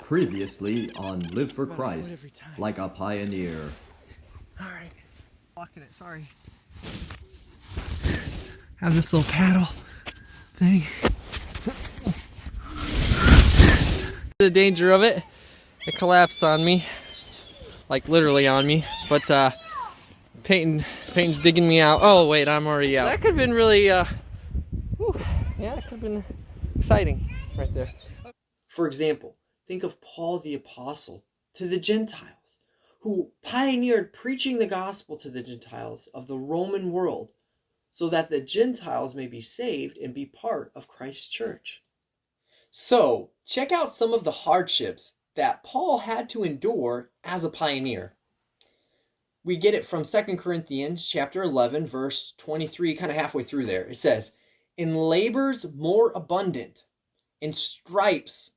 Previously on Live for Christ, like a pioneer. Alright. Blocking it, sorry. Have this little paddle thing. The danger of it. It collapsed on me. Like literally on me. But Peyton's digging me out. Oh wait, I'm already out. That could have been really yeah, that could have been exciting right there. For example, think of Paul the Apostle to the Gentiles, who pioneered preaching the gospel to the Gentiles of the Roman world so that the Gentiles may be saved and be part of Christ's church. So, check out some of the hardships that Paul had to endure as a pioneer. We get it from 2 Corinthians chapter 11, verse 23, kind of halfway through there. It says, "In labors more abundant, in stripes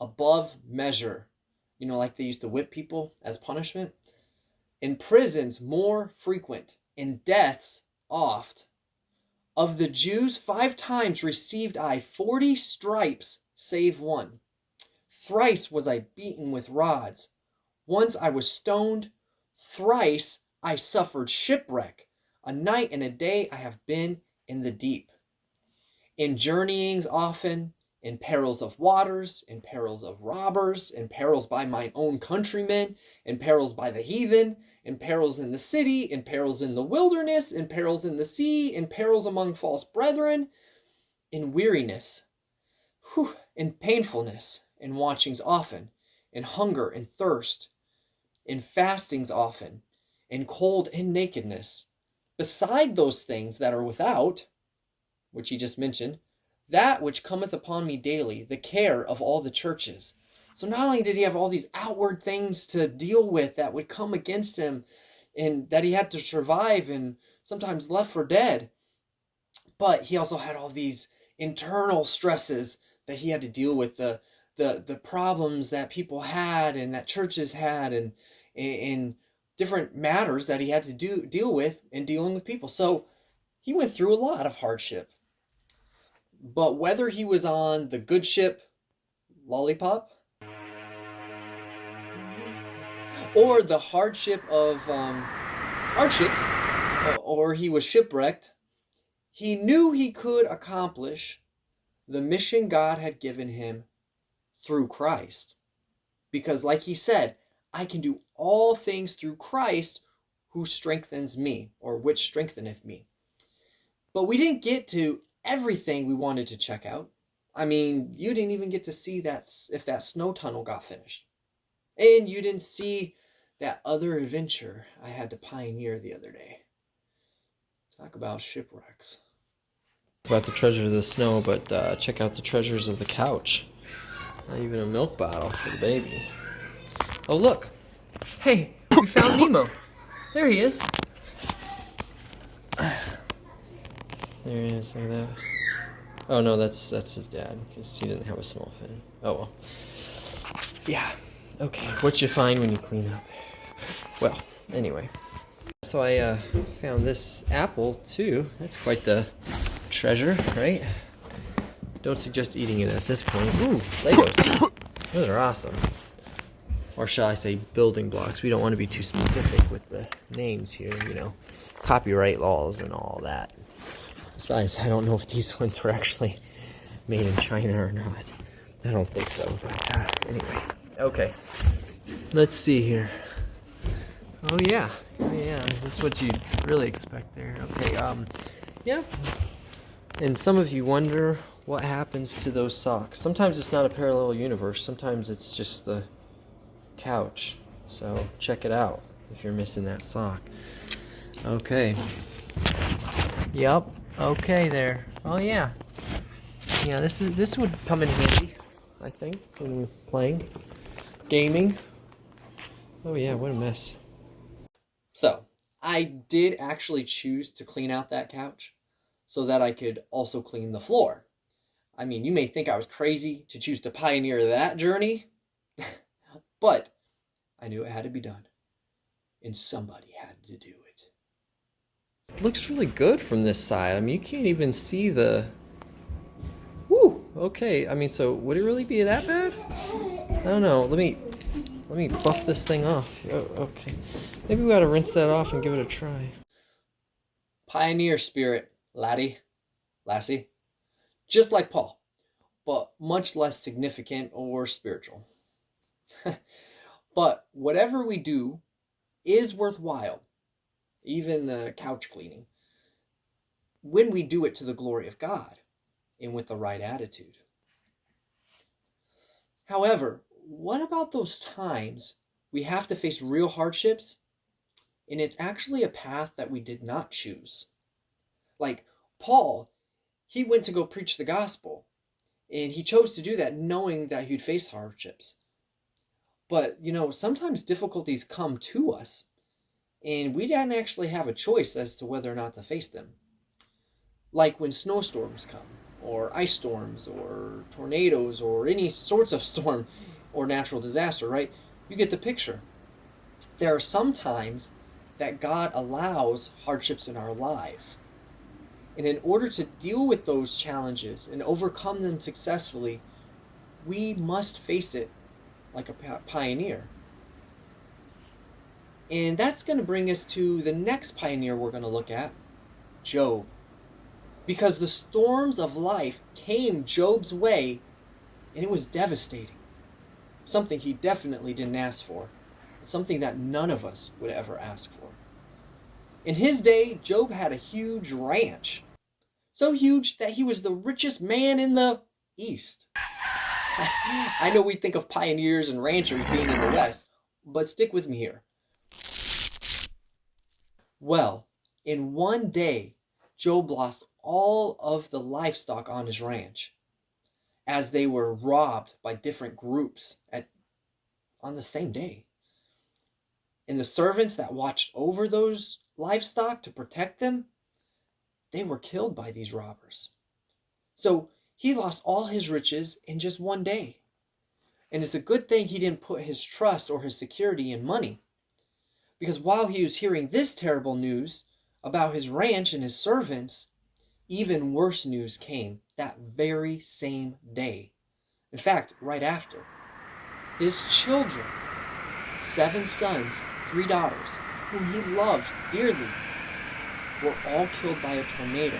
above measure." You know, like they used to whip people as punishment. "In prisons more frequent, in deaths oft. Of the Jews 5 times received I 40 stripes, save one. Thrice was I beaten with rods. Once I was stoned. Thrice I suffered shipwreck. A night and a day I have been in the deep. In journeyings often, in perils of waters, in perils of robbers, in perils by mine own countrymen, in perils by the heathen, in perils in the city, in perils in the wilderness, in perils in the sea, in perils among false brethren, in weariness, in painfulness, in watchings often, in hunger and thirst, in fastings often, in cold and nakedness. Beside those things that are without," which he just mentioned, "that which cometh upon me daily, the care of all the churches." So not only did he have all these outward things to deal with that would come against him and that he had to survive and sometimes left for dead, but he also had all these internal stresses that he had to deal with, the problems that people had and that churches had, and different matters that he had to deal with in dealing with people. So he went through a lot of hardship. But whether he was on the good ship, Lollipop, or the hardship of hardships, or he was shipwrecked, he knew he could accomplish the mission God had given him through Christ. Because like he said, "I can do all things through Christ who strengthens me," or "which strengtheneth me." But we didn't get to everything we wanted to check out. I mean, you didn't even get to see that if that snow tunnel got finished. And you didn't see that other adventure I had to pioneer the other day. Talk about shipwrecks. About the treasure of the snow, but check out the treasures of the couch. Not even a milk bottle for the baby. Oh, look. Hey, we found Nemo. There he is. There he is, look at that. Oh no, that's his dad, because he didn't have a small fin. Oh well. Yeah, okay. What you find when you clean up? Well, anyway. So I found this apple too. That's quite the treasure, right? Don't suggest eating it at this point. Ooh, Legos. Those are awesome. Or shall I say building blocks. We don't want to be too specific with the names here, you know. Copyright laws and all that. Besides, I don't know if these ones were actually made in China or not. I don't think so, but anyway. Okay, let's see here. Oh yeah, this is what you'd really expect there. Okay, yeah. And some of you wonder what happens to those socks. Sometimes it's not a parallel universe. Sometimes it's just the couch. So check it out if you're missing that sock. Okay. Yep. Okay there. Oh yeah. Yeah, this would come in handy, I think, when we're playing. Gaming. Oh yeah, what a mess. So, I did actually choose to clean out that couch so that I could also clean the floor. I mean, you may think I was crazy to choose to pioneer that journey, but I knew it had to be done, and somebody had to do it. It looks really good from this side. I mean, you can't even see the... Woo! okay. I mean, so would it really be that bad? I don't know. Let me buff this thing off. Oh, okay. Maybe we ought to rinse that off and give it a try. Pioneer spirit, laddie, lassie. Just like Paul, but much less significant or spiritual. But whatever we do is worthwhile, even couch cleaning, when we do it to the glory of God and with the right attitude. However, what about those times we have to face real hardships and it's actually a path that we did not choose? Like Paul, he went to go preach the gospel, and he chose to do that knowing that he'd face hardships. But, sometimes difficulties come to us, and we didn't actually have a choice as to whether or not to face them. Like when snowstorms come, or ice storms, or tornadoes, or any sorts of storm or natural disaster, right? You get the picture. There are some times that God allows hardships in our lives. And in order to deal with those challenges and overcome them successfully, we must face it like a pioneer. And that's going to bring us to the next pioneer we're going to look at, Job. Because the storms of life came Job's way, and it was devastating. Something he definitely didn't ask for. Something that none of us would ever ask for. In his day, Job had a huge ranch. So huge that he was the richest man in the East. I know we think of pioneers and ranchers being in the West, but stick with me here. Well, in one day, Job lost all of the livestock on his ranch as they were robbed by different groups on the same day. And the servants that watched over those livestock to protect them, they were killed by these robbers. So he lost all his riches in just one day. And it's a good thing he didn't put his trust or his security in money. Because while he was hearing this terrible news about his ranch and his servants, even worse news came that very same day. In fact, right after. His children, 7 sons, 3 daughters, whom he loved dearly, were all killed by a tornado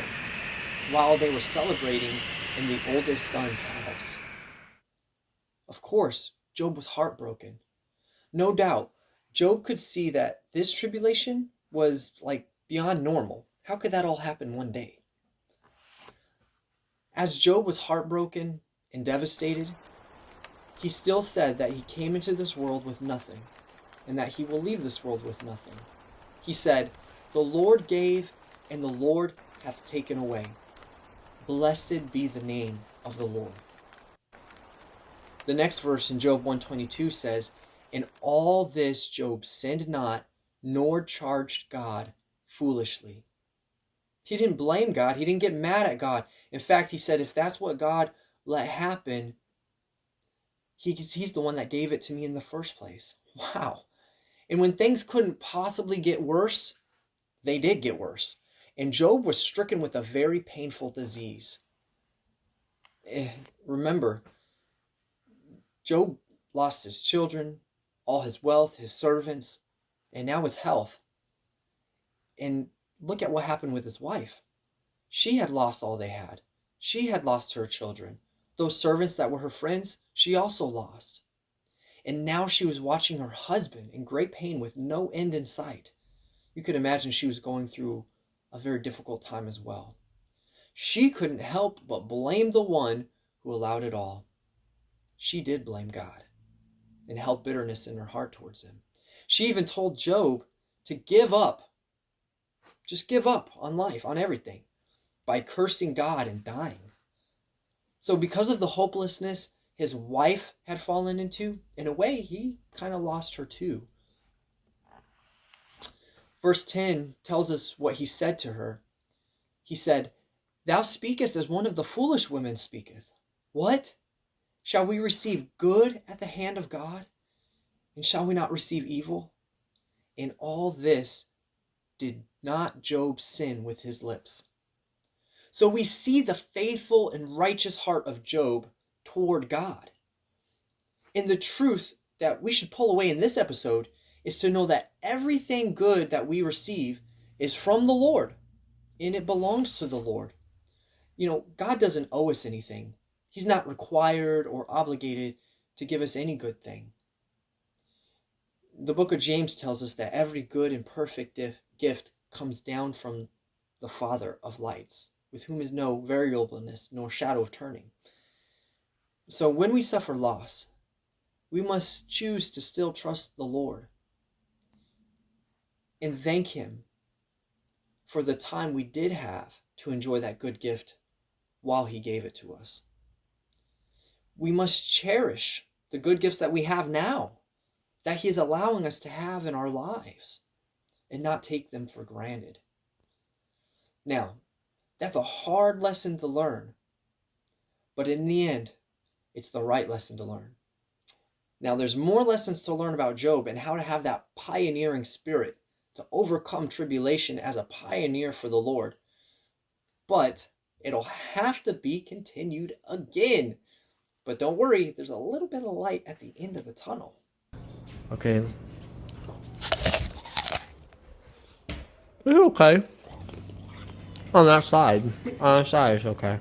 while they were celebrating in the oldest son's house. Of course, Job was heartbroken. No doubt, Job could see that this tribulation was beyond normal. How could that all happen one day? As Job was heartbroken and devastated, he still said that he came into this world with nothing, and that he will leave this world with nothing. He said, "The Lord gave, and the Lord hath taken away. Blessed be the name of the Lord." The next verse in Job 122 says, "In all this Job sinned not, nor charged God foolishly." He didn't blame God. He didn't get mad at God. In fact, he said, if that's what God let happen, he's the one that gave it to me in the first place. Wow. And when things couldn't possibly get worse, they did get worse. And Job was stricken with a very painful disease. Remember, Job lost his children, all his wealth, his servants, and now his health. And look at what happened with his wife. She had lost all they had. She had lost her children. Those servants that were her friends, she also lost. And now she was watching her husband in great pain with no end in sight. You could imagine she was going through a very difficult time as well. She couldn't help but blame the one who allowed it all. She did blame God and held bitterness in her heart towards him. She even told Job to give up. Just give up on life, on everything, by cursing God and dying. So because of the hopelessness his wife had fallen into, in a way, he kind of lost her too. Verse 10 tells us what he said to her. He said, "Thou speakest as one of the foolish women speaketh. What? Shall we receive good at the hand of God? And shall we not receive evil? In all this did not Job sin with his lips." So we see the faithful and righteous heart of Job toward God. And the truth that we should pull away in this episode is to know that everything good that we receive is from the Lord, and it belongs to the Lord. You know, God doesn't owe us anything. He's not required or obligated to give us any good thing. The book of James tells us that every good and perfect gift comes down from the Father of lights, with whom is no variableness nor shadow of turning. So when we suffer loss, we must choose to still trust the Lord and thank Him for the time we did have to enjoy that good gift while He gave it to us. We must cherish the good gifts that we have now, that He is allowing us to have in our lives, and not take them for granted. Now, that's a hard lesson to learn, but in the end, it's the right lesson to learn. Now, there's more lessons to learn about Job and how to have that pioneering spirit to overcome tribulation as a pioneer for the Lord. But it'll have to be continued again. But don't worry, there's a little bit of light at the end of the tunnel. Okay. It's okay. On that side. On the side, it's okay.